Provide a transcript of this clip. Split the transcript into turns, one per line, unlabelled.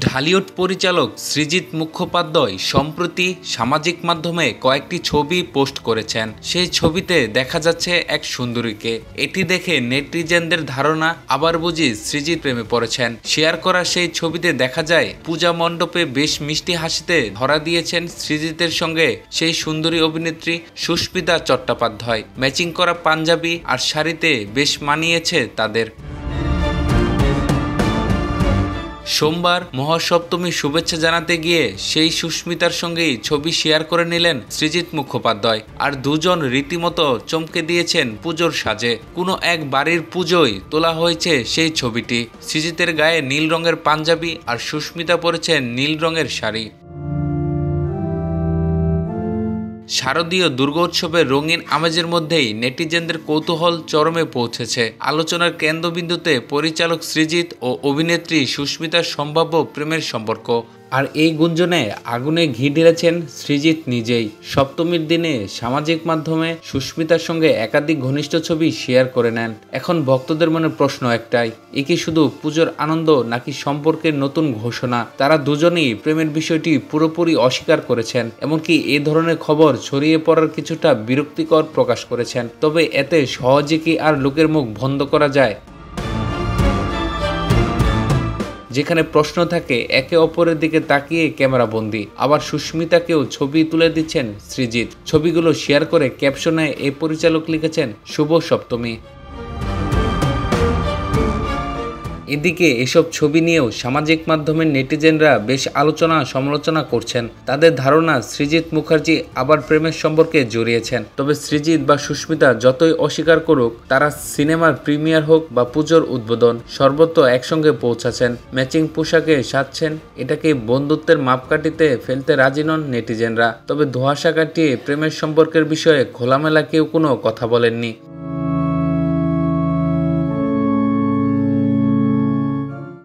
ঢালিউড পরিচালক সৃজিত মুখোপাধ্যায় সম্প্রতি সামাজিক মাধ্যমে কয়েকটি ছবি পোস্ট করেছেন। সেই ছবিতে দেখা যাচ্ছে এক সুন্দরীকে। এটি দেখে নেটিজেনদের ধারণা আবার বুঝি সৃজিত প্রেমে পড়েছেন। শেয়ার করা সেই ছবিতে দেখা যায় পূজা মণ্ডপে বেশ মিষ্টি হাসিতে ধরা দিয়েছেন সৃজিতের সঙ্গে সেই সুন্দরী অভিনেত্রী সুস্মিতা চট্টোপাধ্যায়। ম্যাচিং করা পাঞ্জাবি আর শাড়িতে বেশ মানিয়েছে তাদের। সোমবার মহাসপ্তমী শুভেচ্ছা জানাতে গিয়ে সেই সুস্মিতার সঙ্গেই ছবি শেয়ার করে নিলেন সৃজিত মুখোপাধ্যায়। আর দুজন রীতিমতো চমকে দিয়েছেন পুজোর সাজে। কোনো এক বাড়ির পুজোয় তোলা হয়েছে সেই ছবিটি। সৃজিতের গায়ে নীল রঙের পাঞ্জাবি আর সুস্মিতা পরেছেন নীল রঙের শাড়ি। শারদীয় দুর্গোৎসবের রঙিন আমেজের মধ্যেই নেটিজেনদের কৌতূহল চরমে পৌঁছেছে। আলোচনার কেন্দ্রবিন্দুতে পরিচালক সৃজিত ও অভিনেত্রী সুস্মিতার সম্ভাব্য প্রেমের সম্পর্ক। আর এই গুঞ্জনে আগুনে ঘি ঢেলেছেন সৃজিত নিজেই। সপ্তমীর দিনে সামাজিক মাধ্যমে সুস্মিতার সঙ্গে একাধিক ঘনিষ্ঠ ছবি শেয়ার করে নেন। এখন ভক্তদের মনে প্রশ্ন একটাই, এ কি শুধু পুজোর আনন্দ নাকি সম্পর্কের নতুন ঘোষণা? তারা দুজনেই প্রেমের বিষয়টি পুরোপুরি অস্বীকার করেছেন। এমনকি এ ধরনের খবর ছড়িয়ে পড়ার কিছুটা বিরক্তিকর প্রকাশ করেছেন। তবে এতে সহজে কি আর লোকের মুখ বন্ধ করা যায়? যেখানে প্রশ্ন থাকে একে অপরের দিকে তাকিয়ে ক্যামেরাবন্দি। আবার সুস্মিতাকেও ছবি তুলে দিচ্ছেন সৃজিত। ছবিগুলো শেয়ার করে ক্যাপশনে এই পরিচালক লিখেছেন শুভ সপ্তমী। এদিকে এসব ছবি নিয়েও সামাজিক মাধ্যমের নেটিজেনরা বেশ আলোচনা সমালোচনা করছেন। তাদের ধারণা সৃজিত মুখার্জি আবার প্রেমের সম্পর্কে জড়িয়েছেন। তবে সৃজিত বা সুস্মিতা যতই অস্বীকার করুক, তারা সিনেমার প্রিমিয়ার হোক বা পুজোর উদ্বোধন সর্বত্র একসঙ্গে পৌঁছাচ্ছেন। ম্যাচিং পোশাকে সাজছেন। এটাকে বন্ধুত্বের মাপকাঠিতে ফেলতে রাজি নন নেটিজেনরা। তবে ধোঁয়াশা কাটিয়ে প্রেমের সম্পর্কের বিষয়ে খোলামেলা কেউ কোনো কথা বলেননি।